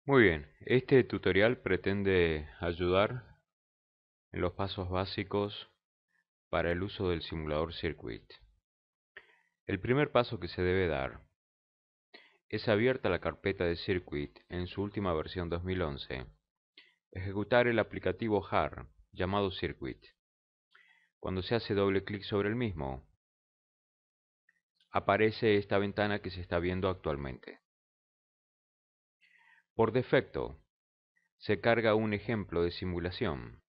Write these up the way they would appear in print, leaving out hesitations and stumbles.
Muy bien, este tutorial pretende ayudar en los pasos básicos para el uso del simulador Circuit. El primer paso que se debe dar es, abierta la carpeta de Circuit en su última versión 2011, ejecutar el aplicativo JAR llamado Circuit. Cuando se hace doble clic sobre el mismo, aparece esta ventana que se está viendo actualmente. Por defecto, se carga un ejemplo de simulación,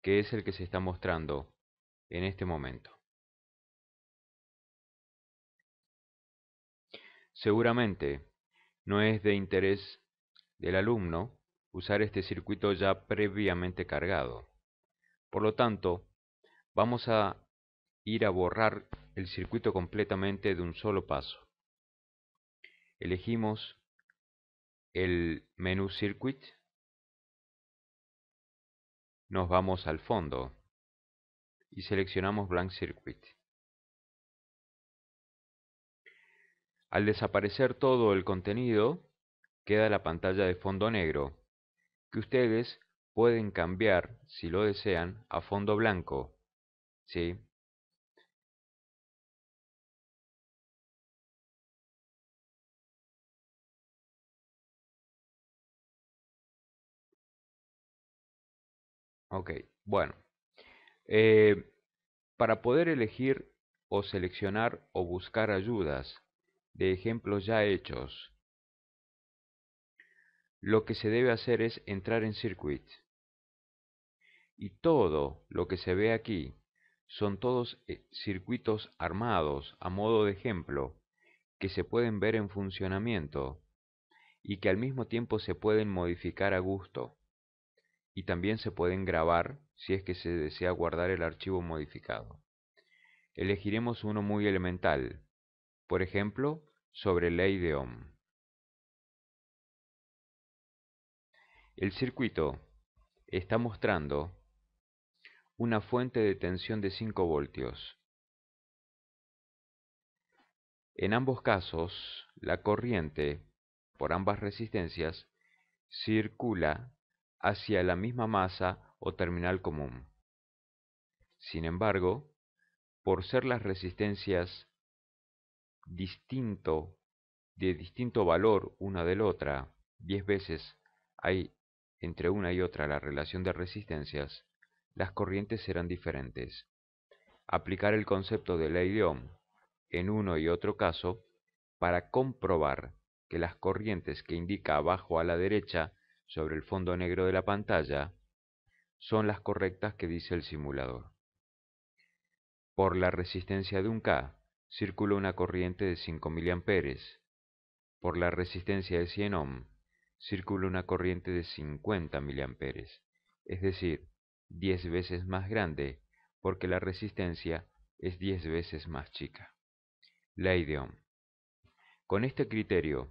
que es el que se está mostrando en este momento. Seguramente no es de interés del alumno usar este circuito ya previamente cargado. Por lo tanto, vamos a ir a borrar el circuito completamente de un solo paso. Elegimos el menú Circuit, nos vamos al fondo y seleccionamos Blank Circuit. Al desaparecer todo el contenido, queda la pantalla de fondo negro, que ustedes pueden cambiar, si lo desean, a fondo blanco, ¿sí? Ok, bueno. Eh, para poder elegir o seleccionar o buscar ayudas de ejemplos ya hechos, lo que se debe hacer es entrar en Circuit. Y todo lo que se ve aquí son todos circuitos armados a modo de ejemplo que se pueden ver en funcionamiento y que al mismo tiempo se pueden modificar a gusto. Y también se pueden grabar si es que se desea guardar el archivo modificado. Elegiremos uno muy elemental, por ejemplo, sobre ley de Ohm. El circuito está mostrando una fuente de tensión de 5 voltios. En ambos casos, la corriente, por ambas resistencias, circula hacia la misma masa o terminal común. Sin embargo, por ser las resistencias de distinto valor una de la otra, 10 veces hay entre una y otra la relación de resistencias, las corrientes serán diferentes. Aplicar el concepto de ley de Ohm en uno y otro caso para comprobar que las corrientes que indica abajo a la derecha sobre el fondo negro de la pantalla son las correctas que dice el simulador. Por la resistencia de un K circula una corriente de 5 mA. Por la resistencia de 100 ohm circula una corriente de 50 mA, es decir, 10 veces más grande porque la resistencia es 10 veces más chica. Ley de Ohm. Con este criterio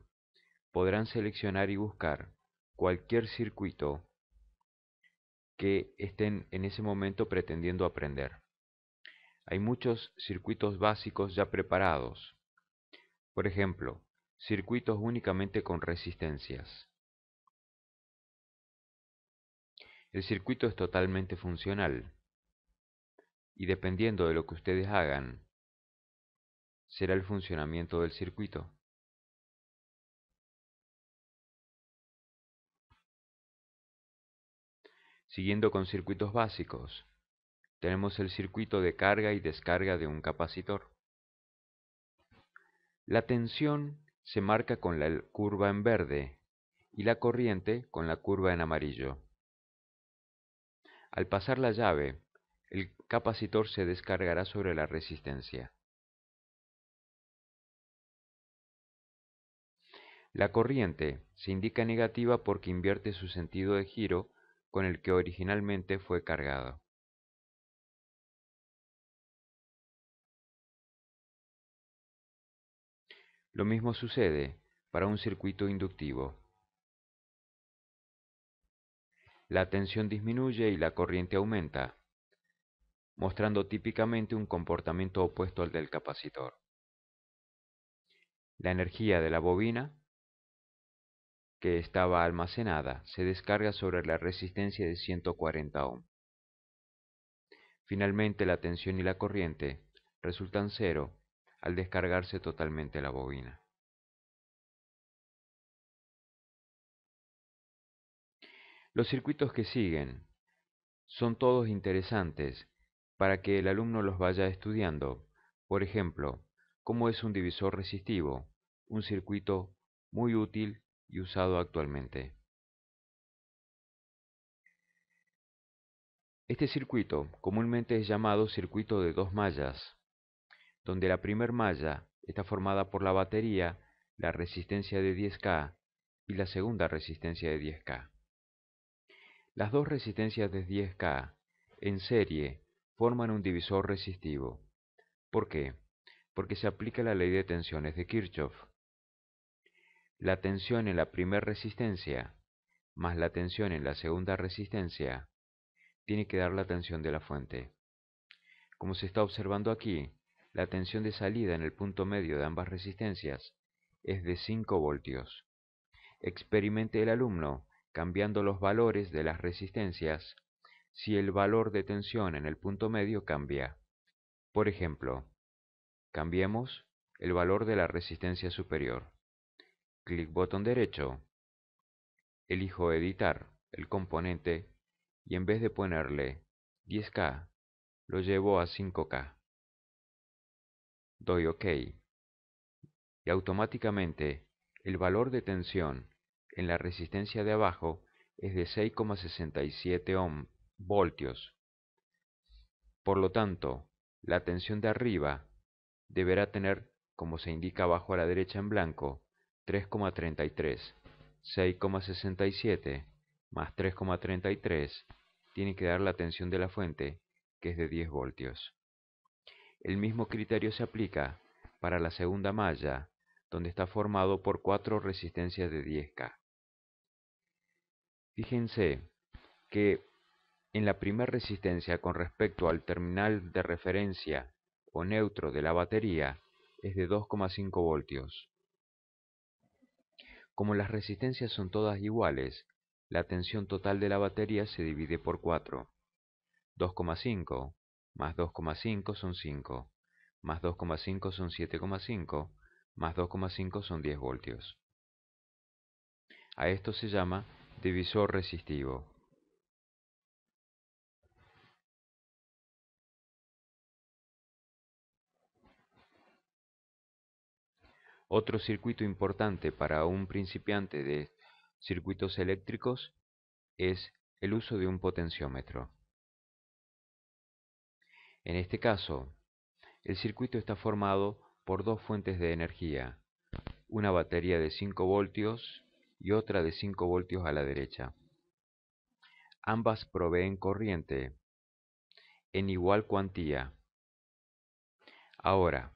podrán seleccionar y buscar cualquier circuito que estén en ese momento pretendiendo aprender. Hay muchos circuitos básicos ya preparados. Por ejemplo, circuitos únicamente con resistencias. El circuito es totalmente funcional y dependiendo de lo que ustedes hagan, será el funcionamiento del circuito. Siguiendo con circuitos básicos, tenemos el circuito de carga y descarga de un capacitor. La tensión se marca con la curva en verde y la corriente con la curva en amarillo. Al pasar la llave, el capacitor se descargará sobre la resistencia. La corriente se indica negativa porque invierte su sentido de giro con el que originalmente fue cargado. Lo mismo sucede para un circuito inductivo. La tensión disminuye y la corriente aumenta, mostrando típicamente un comportamiento opuesto al del capacitor. La energía de la bobina, que estaba almacenada se descarga sobre la resistencia de 140 ohm. Finalmente, la tensión y la corriente resultan cero al descargarse totalmente la bobina. Los circuitos que siguen son todos interesantes para que el alumno los vaya estudiando. Por ejemplo, cómo es un divisor resistivo, un circuito muy útil y usado actualmente. Este circuito comúnmente es llamado circuito de dos mallas, donde la primera malla está formada por la batería, la resistencia de 10K y la segunda resistencia de 10K. Las dos resistencias de 10K en serie forman un divisor resistivo. ¿Por qué? Porque se aplica la ley de tensiones de Kirchhoff. La tensión en la primera resistencia más la tensión en la segunda resistencia tiene que dar la tensión de la fuente. Como se está observando aquí, la tensión de salida en el punto medio de ambas resistencias es de 5 voltios. Experimente el alumno cambiando los valores de las resistencias si el valor de tensión en el punto medio cambia. Por ejemplo, cambiemos el valor de la resistencia superior. Clic botón derecho, elijo editar el componente y en vez de ponerle 10K, lo llevo a 5K. Doy OK y automáticamente el valor de tensión en la resistencia de abajo es de 6,67 voltios. Por lo tanto, la tensión de arriba deberá tener, como se indica abajo a la derecha en blanco, 3,33. 6,67 más 3,33 tiene que dar la tensión de la fuente, que es de 10 voltios. El mismo criterio se aplica para la segunda malla, donde está formado por 4 resistencias de 10K. Fíjense que en la primera resistencia con respecto al terminal de referencia o neutro de la batería es de 2,5 voltios. Como las resistencias son todas iguales, la tensión total de la batería se divide por 4. 2,5 más 2,5 son 5, más 2,5 son 7,5, más 2,5 son 10 voltios. A esto se llama divisor resistivo. Otro circuito importante para un principiante de circuitos eléctricos es el uso de un potenciómetro. En este caso, el circuito está formado por dos fuentes de energía, una batería de 5 voltios y otra de 5 voltios a la derecha. Ambas proveen corriente en igual cuantía. Ahora,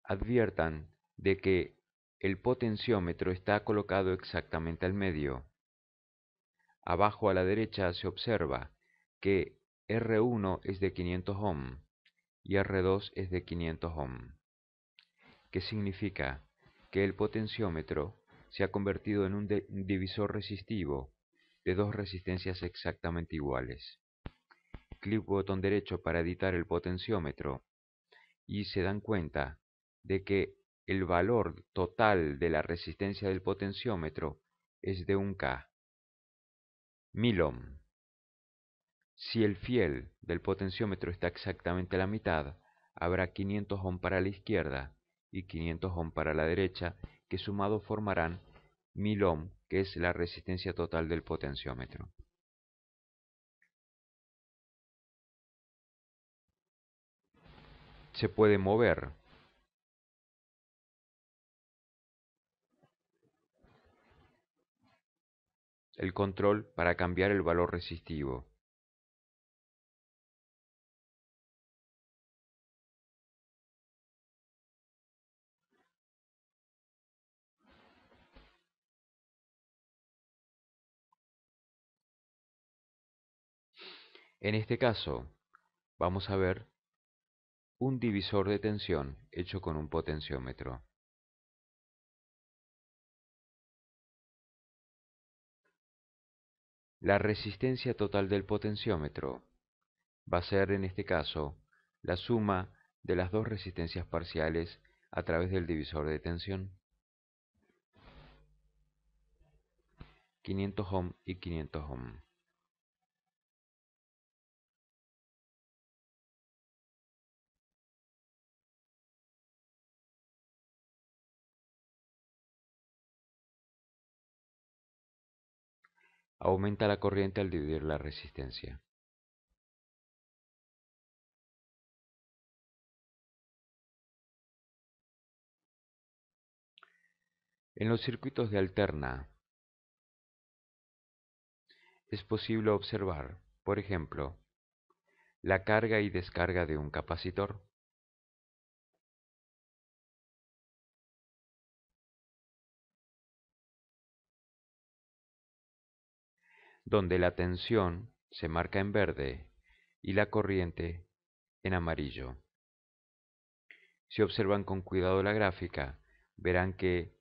adviertan de que el potenciómetro está colocado exactamente al medio. Abajo a la derecha se observa que R1 es de 500 ohm y R2 es de 500 ohm. ¿Qué significa? Que el potenciómetro se ha convertido en un divisor resistivo de dos resistencias exactamente iguales. Clic botón derecho para editar el potenciómetro y se dan cuenta de que el valor total de la resistencia del potenciómetro es de 1K. 1000 ohm. Si el fiel del potenciómetro está exactamente a la mitad, habrá 500 ohm para la izquierda y 500 ohm para la derecha, que sumados formarán 1000 ohm, que es la resistencia total del potenciómetro. Se puede mover el control para cambiar el valor resistivo. En este caso, vamos a ver un divisor de tensión hecho con un potenciómetro. La resistencia total del potenciómetro va a ser, en este caso, la suma de las dos resistencias parciales a través del divisor de tensión, 500 ohm y 500 ohm. Aumenta la corriente al dividir la resistencia. En los circuitos de alterna es posible observar, por ejemplo, la carga y descarga de un capacitor, donde la tensión se marca en verde y la corriente en amarillo. Si observan con cuidado la gráfica, verán que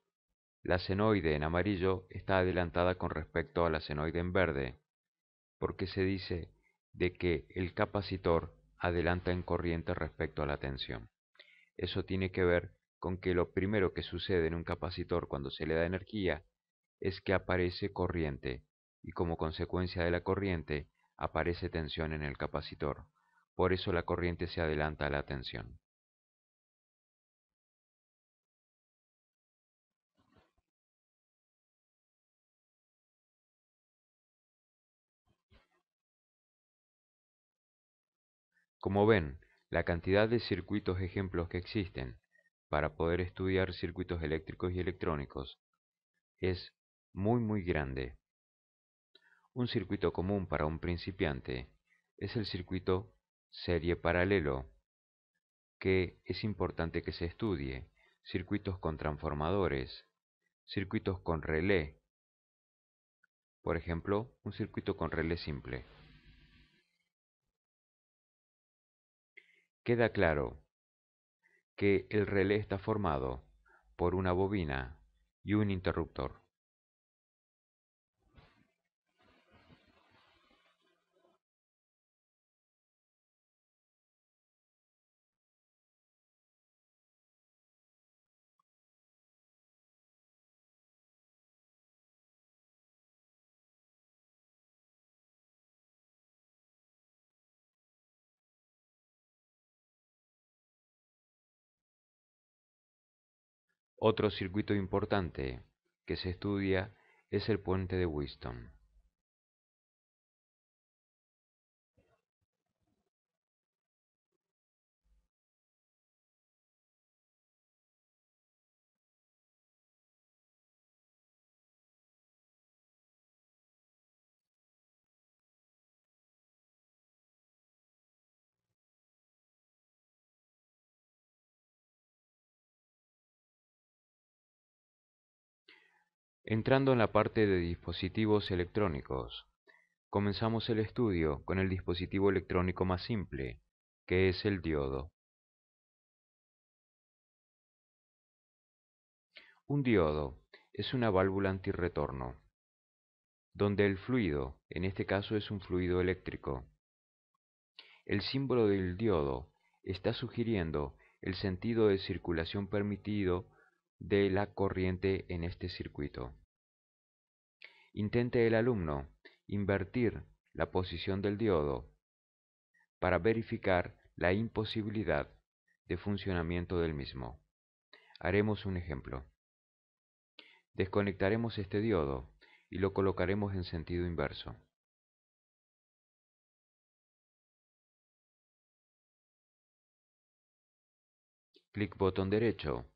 la senoide en amarillo está adelantada con respecto a la senoide en verde, porque se dice de que el capacitor adelanta en corriente respecto a la tensión. Eso tiene que ver con que lo primero que sucede en un capacitor cuando se le da energía es que aparece corriente y como consecuencia de la corriente aparece tensión en el capacitor. Por eso la corriente se adelanta a la tensión. Como ven, la cantidad de circuitos ejemplos que existen para poder estudiar circuitos eléctricos y electrónicos es muy grande. Un circuito común para un principiante es el circuito serie paralelo, que es importante que se estudie, circuitos con transformadores, circuitos con relé, por ejemplo, un circuito con relé simple. Queda claro que el relé está formado por una bobina y un interruptor. Otro circuito importante que se estudia es el puente de Wheatstone. Entrando en la parte de dispositivos electrónicos, comenzamos el estudio con el dispositivo electrónico más simple, que es el diodo. Un diodo es una válvula antirretorno, donde el fluido, en este caso es un fluido eléctrico. El símbolo del diodo está sugiriendo el sentido de circulación permitido de la corriente en este circuito. Intente el alumno invertir la posición del diodo para verificar la imposibilidad de funcionamiento del mismo. Haremos un ejemplo. Desconectaremos este diodo y lo colocaremos en sentido inverso. Clic botón derecho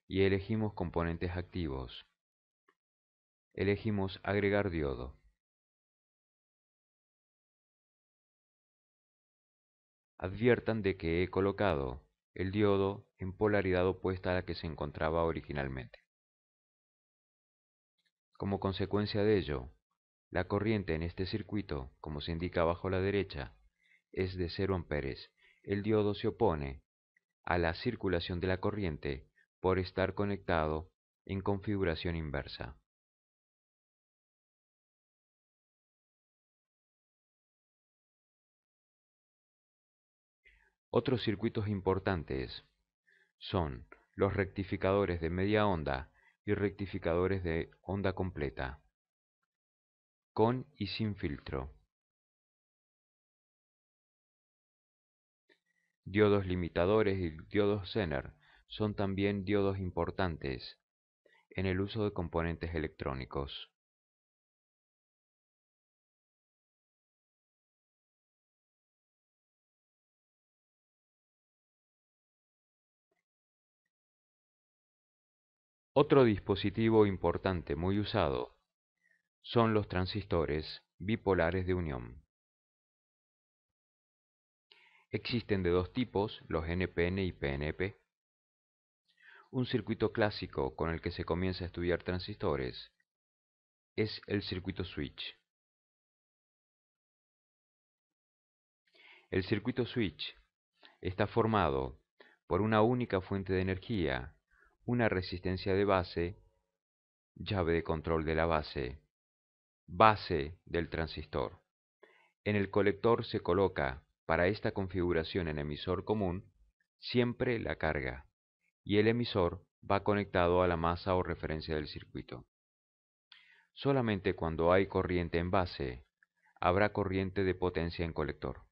y elegimos componentes activos. Elegimos agregar diodo. Adviertan de que he colocado el diodo en polaridad opuesta a la que se encontraba originalmente. Como consecuencia de ello, la corriente en este circuito, como se indica abajo a la derecha, es de 0 amperes. El diodo se opone a la circulación de la corriente por estar conectado en configuración inversa. Otros circuitos importantes son los rectificadores de media onda y rectificadores de onda completa, con y sin filtro. Diodos limitadores y diodos Zener son también diodos importantes en el uso de componentes electrónicos. Otro dispositivo importante muy usado son los transistores bipolares de unión. Existen de dos tipos, los NPN y PNP. Un circuito clásico con el que se comienza a estudiar transistores es el circuito switch. El circuito switch está formado por una única fuente de energía, una resistencia de base, llave de control de la base, base del transistor. En el colector se coloca, para esta configuración en emisor común, siempre la carga, y el emisor va conectado a la masa o referencia del circuito. Solamente cuando hay corriente en base, habrá corriente de potencia en colector.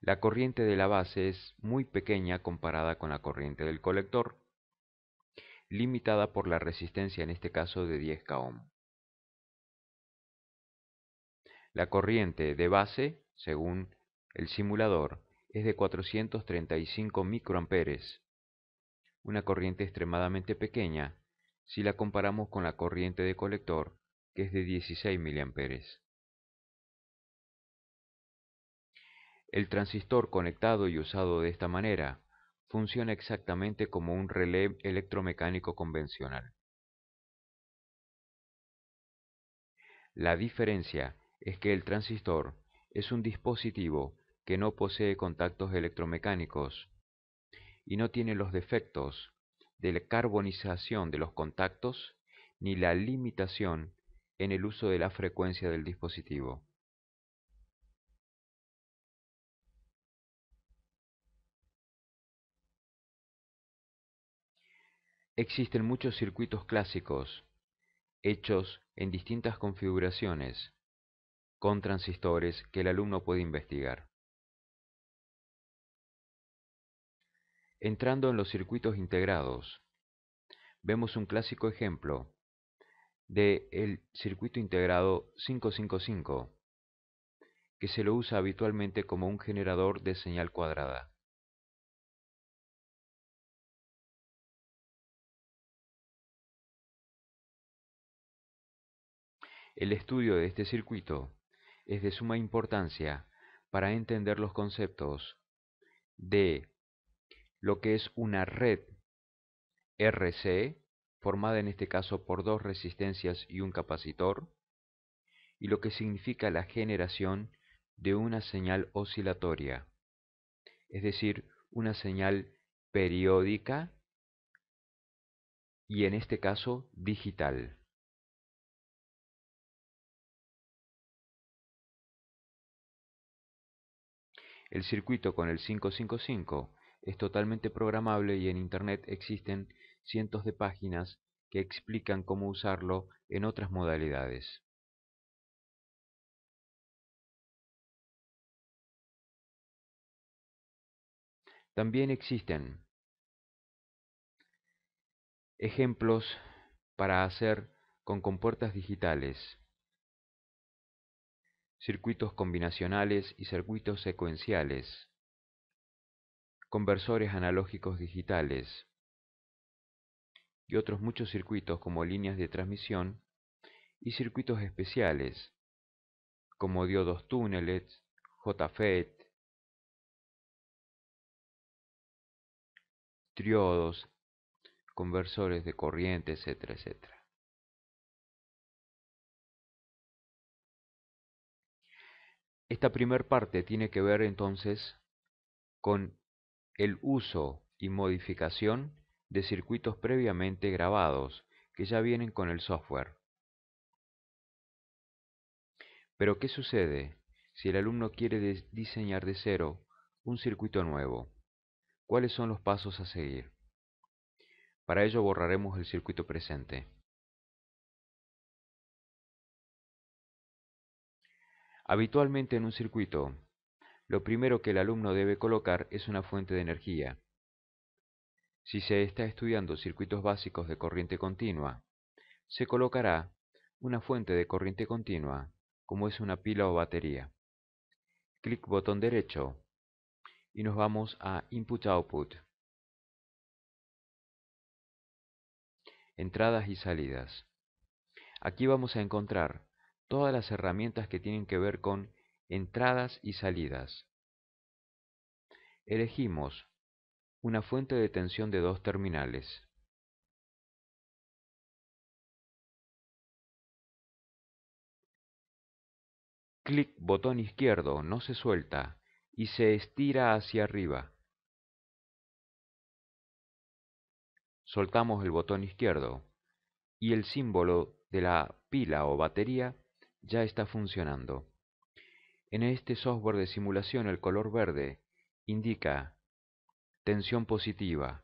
La corriente de la base es muy pequeña comparada con la corriente del colector, limitada por la resistencia en este caso de 10 ohm. La corriente de base, según el simulador, es de 435 microamperes, una corriente extremadamente pequeña si la comparamos con la corriente de colector, que es de 16 miliamperes. El transistor conectado y usado de esta manera funciona exactamente como un relé electromecánico convencional. La diferencia es que el transistor es un dispositivo que no posee contactos electromecánicos y no tiene los defectos de la carbonización de los contactos ni la limitación en el uso de la frecuencia del dispositivo. Existen muchos circuitos clásicos hechos en distintas configuraciones con transistores que el alumno puede investigar. Entrando en los circuitos integrados, vemos un clásico ejemplo del circuito integrado 555, que se lo usa habitualmente como un generador de señal cuadrada. El estudio de este circuito es de suma importancia para entender los conceptos de lo que es una red RC, formada en este caso por dos resistencias y un capacitor, y lo que significa la generación de una señal oscilatoria, es decir, una señal periódica y en este caso digital. El circuito con el 555 es totalmente programable y en Internet existen cientos de páginas que explican cómo usarlo en otras modalidades. También existen ejemplos para hacer con compuertas digitales, circuitos combinacionales y circuitos secuenciales, conversores analógicos digitales y otros muchos circuitos como líneas de transmisión y circuitos especiales como diodos túneles, JFET, triodos, conversores de corriente, etcétera, etcétera. Esta primer parte tiene que ver entonces con el uso y modificación de circuitos previamente grabados que ya vienen con el software. Pero ¿qué sucede si el alumno quiere diseñar de cero un circuito nuevo. ¿Cuáles son los pasos a seguir? Para ello borraremos el circuito presente. Habitualmente en un circuito, lo primero que el alumno debe colocar es una fuente de energía. Si se está estudiando circuitos básicos de corriente continua, se colocará una fuente de corriente continua, como es una pila o batería. Clic botón derecho y nos vamos a Input-Output, entradas y salidas. Aquí vamos a encontrar todas las herramientas que tienen que ver con entradas y salidas. Elegimos una fuente de tensión de 2 terminales. Clic botón izquierdo, no se suelta y se estira hacia arriba. Soltamos el botón izquierdo y el símbolo de la pila o batería ya está funcionando. En este software de simulación el color verde indica tensión positiva,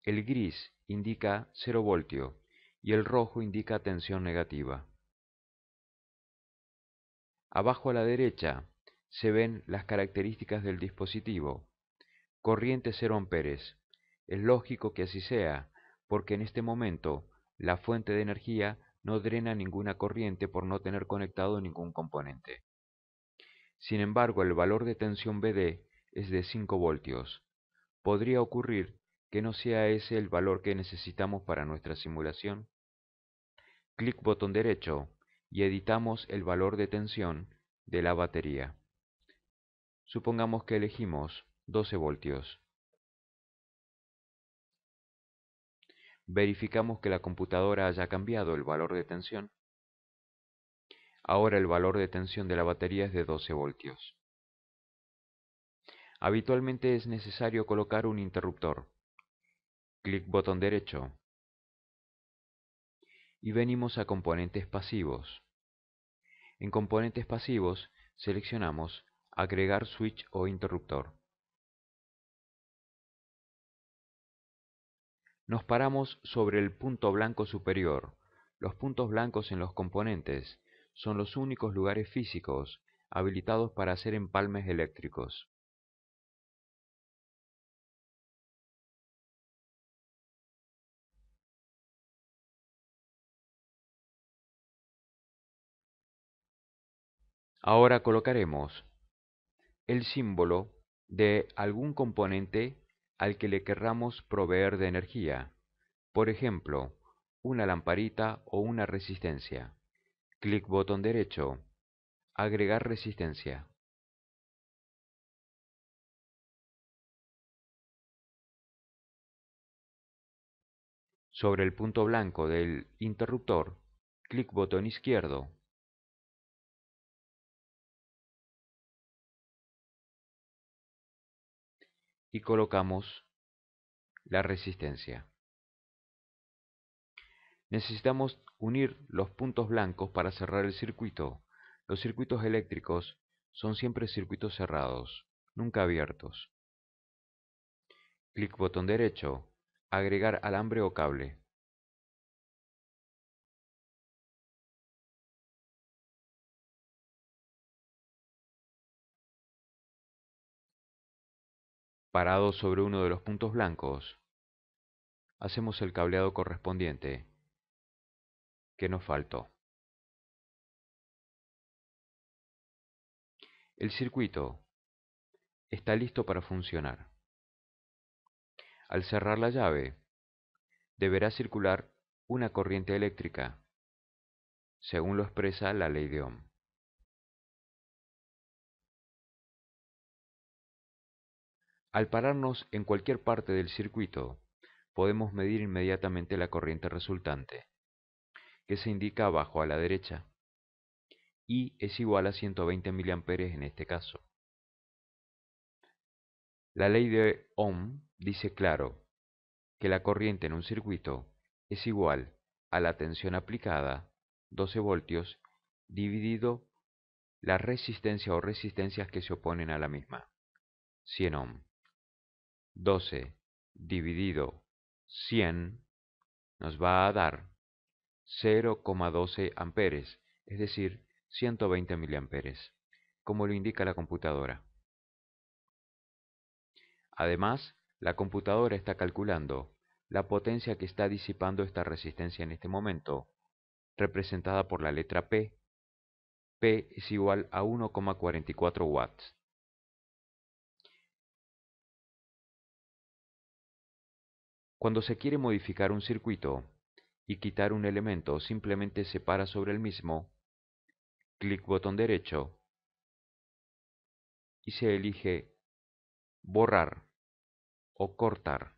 el gris indica 0 voltio y el rojo indica tensión negativa. Abajo a la derecha se ven las características del dispositivo. Corriente 0 amperes. Es lógico que así sea, porque en este momento la fuente de energía no drena ninguna corriente por no tener conectado ningún componente. Sin embargo, el valor de tensión BD es de 5 voltios. Podría ocurrir que no sea ese el valor que necesitamos para nuestra simulación. Clic botón derecho y editamos el valor de tensión de la batería. Supongamos que elegimos 12 voltios. Verificamos que la computadora haya cambiado el valor de tensión. Ahora el valor de tensión de la batería es de 12 voltios. Habitualmente es necesario colocar un interruptor. Clic botón derecho. Y venimos a componentes pasivos. En componentes pasivos seleccionamos agregar switch o interruptor. Nos paramos sobre el punto blanco superior. Los puntos blancos en los componentes son los únicos lugares físicos habilitados para hacer empalmes eléctricos. Ahora colocaremos el símbolo de algún componente al que le querramos proveer de energía. Por ejemplo, una lamparita o una resistencia. Clic botón derecho. Agregar resistencia. Sobre el punto blanco del interruptor, clic botón izquierdo. Y colocamos la resistencia. Necesitamos unir los puntos blancos para cerrar el circuito. Los circuitos eléctricos son siempre circuitos cerrados, nunca abiertos. Clic botón derecho, agregar alambre o cable. Parado sobre uno de los puntos blancos, hacemos el cableado correspondiente que nos faltó. El circuito está listo para funcionar. Al cerrar la llave, deberá circular una corriente eléctrica, según lo expresa la ley de Ohm. Al pararnos en cualquier parte del circuito, podemos medir inmediatamente la corriente resultante, que se indica abajo a la derecha, y es igual a 120 mA en este caso. La ley de Ohm dice claro que la corriente en un circuito es igual a la tensión aplicada, 12 voltios, dividido la resistencia o resistencias que se oponen a la misma. 100 ohm. 12 dividido 100 nos va a dar 0,12 amperes, es decir, 120 miliamperes, como lo indica la computadora. Además, la computadora está calculando la potencia que está disipando esta resistencia en este momento, representada por la letra P. P es igual a 1,44 watts. Cuando se quiere modificar un circuito y quitar un elemento, simplemente se para sobre el mismo, clic botón derecho y se elige borrar o cortar.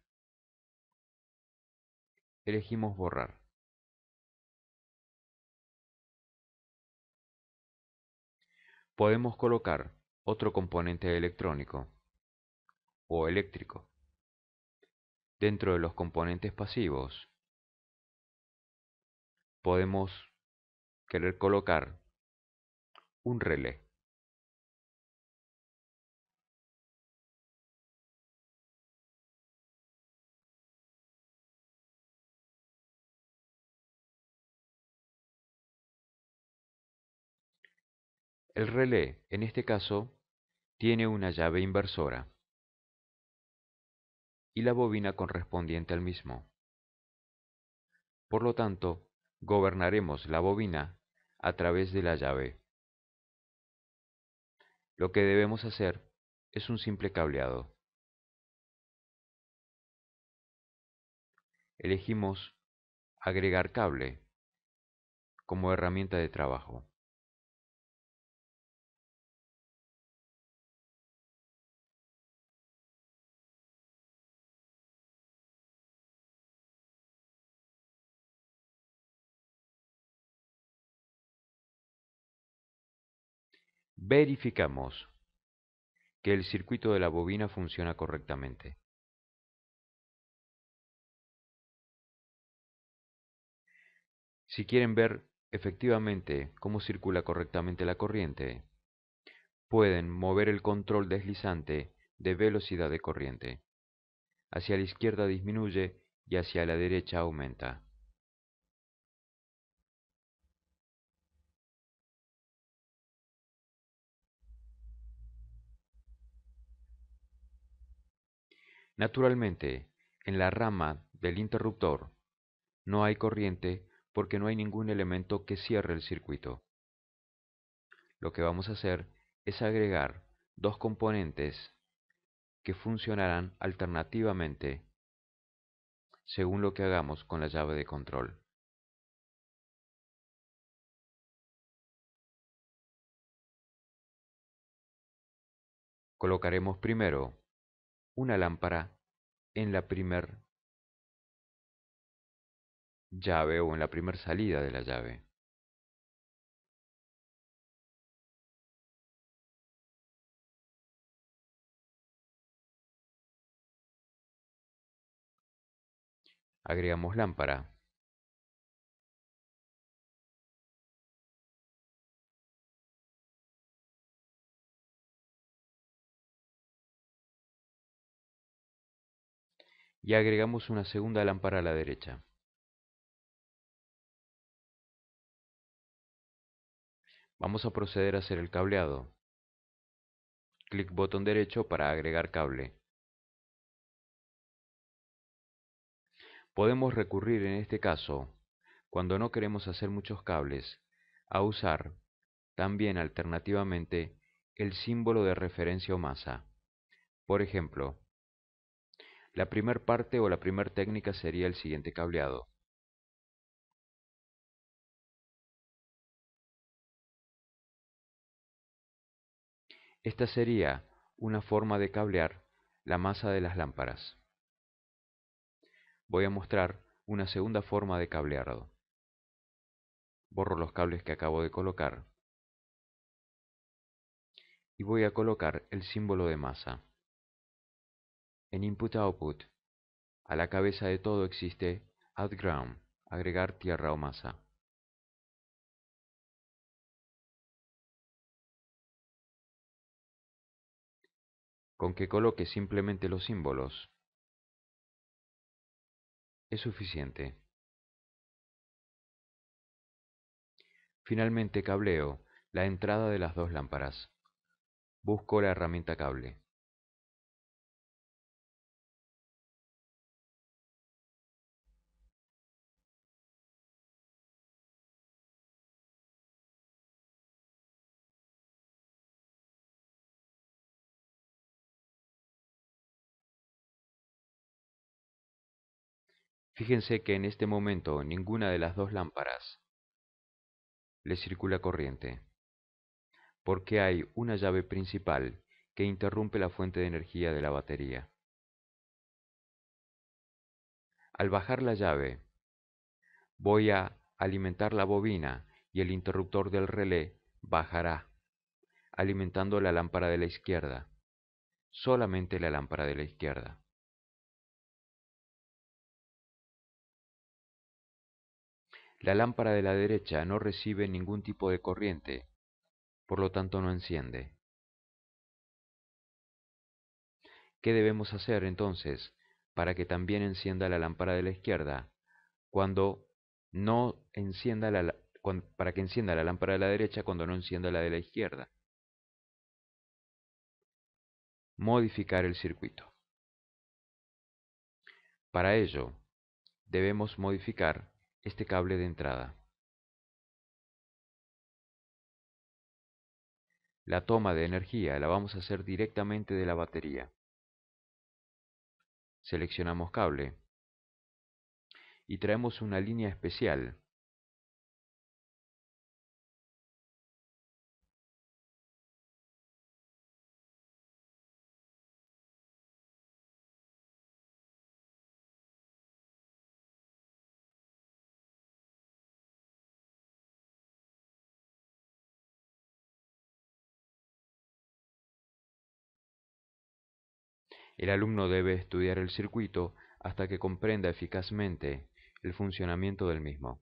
Elegimos borrar. Podemos colocar otro componente electrónico o eléctrico. Dentro de los componentes pasivos podemos querer colocar un relé. El relé, en este caso, tiene una llave inversora y la bobina correspondiente al mismo. Por lo tanto, gobernaremos la bobina a través de la llave. Lo que debemos hacer es un simple cableado. Elegimos agregar cable como herramienta de trabajo. Verificamos que el circuito de la bobina funciona correctamente. Si quieren ver efectivamente cómo circula correctamente la corriente, pueden mover el control deslizante de velocidad de corriente. Hacia la izquierda disminuye y hacia la derecha aumenta. Naturalmente, en la rama del interruptor no hay corriente porque no hay ningún elemento que cierre el circuito. Lo que vamos a hacer es agregar dos componentes que funcionarán alternativamente según lo que hagamos con la llave de control. Colocaremos primero una lámpara en la primer llave o en la primer salida de la llave. Agregamos lámpara. Y agregamos una segunda lámpara a la derecha. Vamos a proceder a hacer el cableado. Clic botón derecho para agregar cable. Podemos recurrir en este caso, cuando no queremos hacer muchos cables, a usar también alternativamente el símbolo de referencia o masa. Por ejemplo, la primer parte o la primer técnica sería el siguiente cableado. Esta sería una forma de cablear la masa de las lámparas. Voy a mostrar una segunda forma de cableado. Borro los cables que acabo de colocar y voy a colocar el símbolo de masa. En Input-Output, a la cabeza de todo existe Add Ground, agregar tierra o masa. Con que coloque simplemente los símbolos es suficiente. Finalmente cableo la entrada de las dos lámparas. Busco la herramienta cable. Fíjense que en este momento ninguna de las dos lámparas le circula corriente, porque hay una llave principal que interrumpe la fuente de energía de la batería. Al bajar la llave, voy a alimentar la bobina y el interruptor del relé bajará, alimentando la lámpara de la izquierda, solamente la lámpara de la izquierda. La lámpara de la derecha no recibe ningún tipo de corriente, por lo tanto no enciende. ¿Qué debemos hacer entonces para que también encienda la lámpara de la izquierda cuando no encienda para que encienda la lámpara de la derecha cuando no encienda la de la izquierda? Modificar el circuito. Para ello, debemos modificar este cable de entrada. La toma de energía la vamos a hacer directamente de la batería. Seleccionamos cable y traemos una línea especial. El alumno debe estudiar el circuito hasta que comprenda eficazmente el funcionamiento del mismo.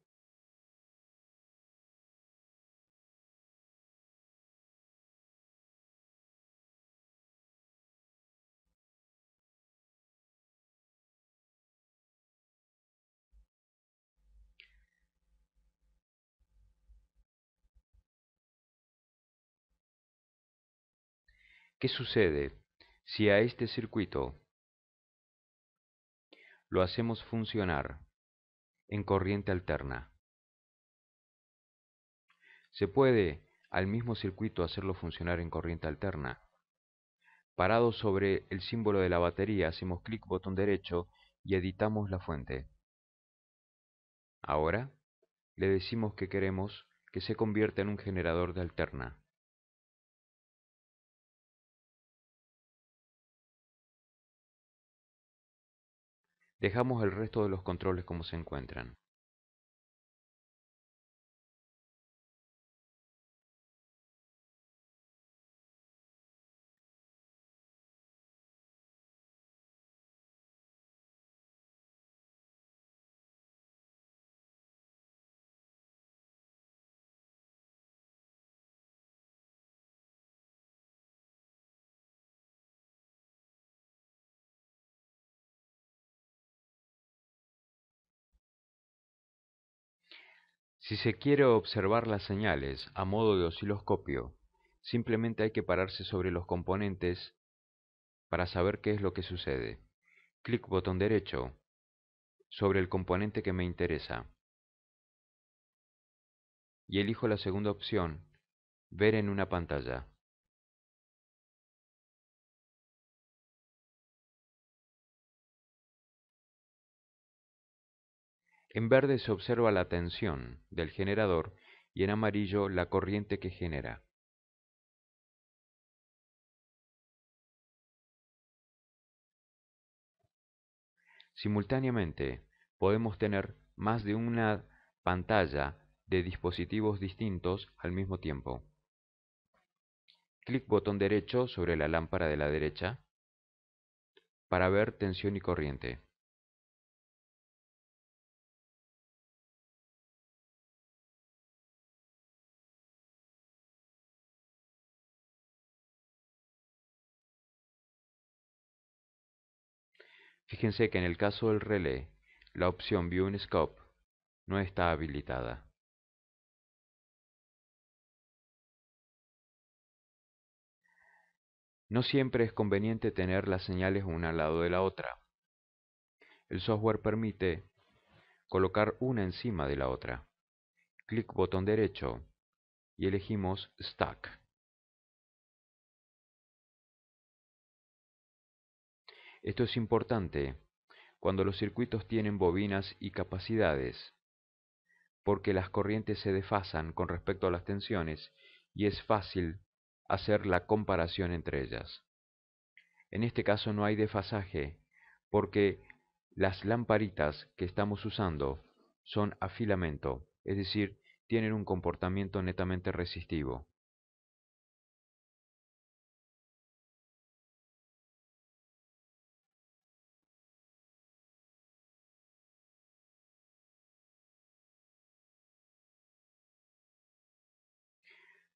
¿Qué sucede si a este circuito lo hacemos funcionar en corriente alterna? Se puede al mismo circuito hacerlo funcionar en corriente alterna. Parado sobre el símbolo de la batería, hacemos clic botón derecho y editamos la fuente. Ahora le decimos que queremos que se convierta en un generador de alterna. Dejamos el resto de los controles como se encuentran. Si se quiere observar las señales a modo de osciloscopio, simplemente hay que pararse sobre los componentes para saber qué es lo que sucede. Clic botón derecho sobre el componente que me interesa y elijo la segunda opción, ver en una pantalla. En verde se observa la tensión del generador y en amarillo la corriente que genera. Simultáneamente, podemos tener más de una pantalla de dispositivos distintos al mismo tiempo. Clic botón derecho sobre la lámpara de la derecha para ver tensión y corriente. Fíjense que en el caso del relé, la opción View in Scope no está habilitada. No siempre es conveniente tener las señales una al lado de la otra. El software permite colocar una encima de la otra. Clic botón derecho y elegimos Stack. Esto es importante cuando los circuitos tienen bobinas y capacidades, porque las corrientes se desfasan con respecto a las tensiones y es fácil hacer la comparación entre ellas. En este caso no hay desfasaje, porque las lamparitas que estamos usando son a filamento, es decir, tienen un comportamiento netamente resistivo.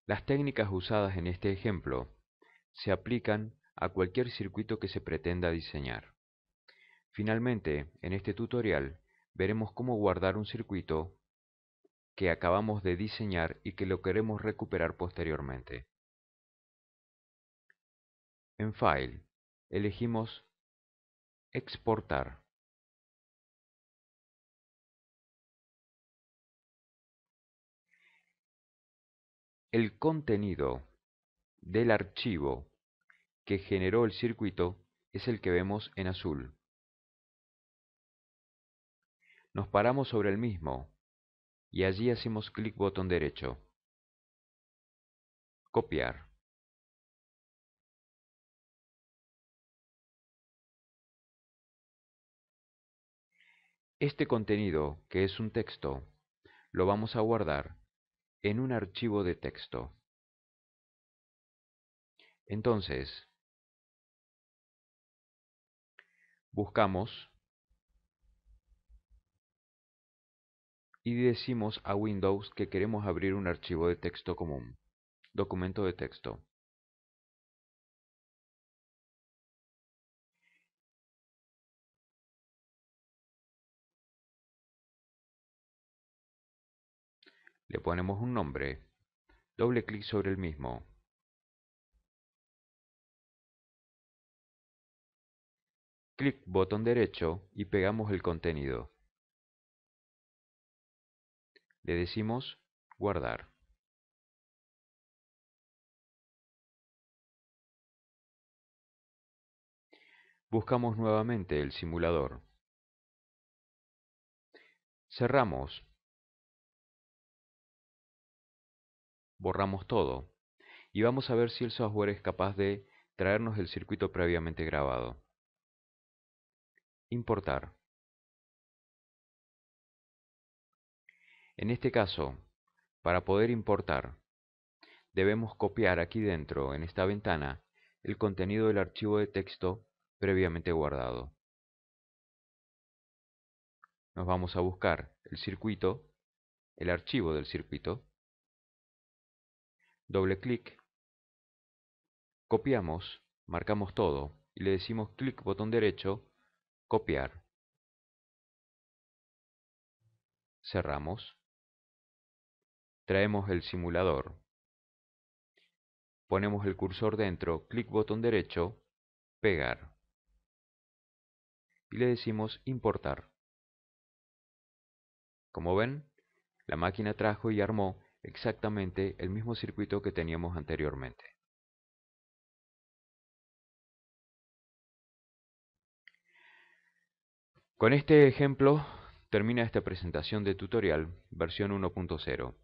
Las técnicas usadas en este ejemplo se aplican a cualquier circuito que se pretenda diseñar. Finalmente, en este tutorial, veremos cómo guardar un circuito que acabamos de diseñar y que lo queremos recuperar posteriormente. En File, elegimos Exportar. El contenido del archivo que generó el circuito es el que vemos en azul. Nos paramos sobre el mismo y allí hacemos clic botón derecho. Copiar. Este contenido, que es un texto, lo vamos a guardar en un archivo de texto. Entonces, buscamos y decimos a Windows que queremos abrir un archivo de texto común, documento de texto. Le ponemos un nombre, doble clic sobre el mismo. Clic botón derecho y pegamos el contenido. Le decimos guardar. Buscamos nuevamente el simulador. Cerramos. Borramos todo. Y vamos a ver si el software es capaz de traernos el circuito previamente grabado. Importar. En este caso, para poder importar, debemos copiar aquí dentro, en esta ventana, el contenido del archivo de texto previamente guardado. Nos vamos a buscar el circuito, el archivo del circuito, doble clic, copiamos, marcamos todo y le decimos clic botón derecho, copiar. Cerramos, traemos el simulador, ponemos el cursor dentro, clic botón derecho, pegar y le decimos importar. Como ven, la máquina trajo y armó exactamente el mismo circuito que teníamos anteriormente. Con este ejemplo termina esta presentación de tutorial versión 1.0.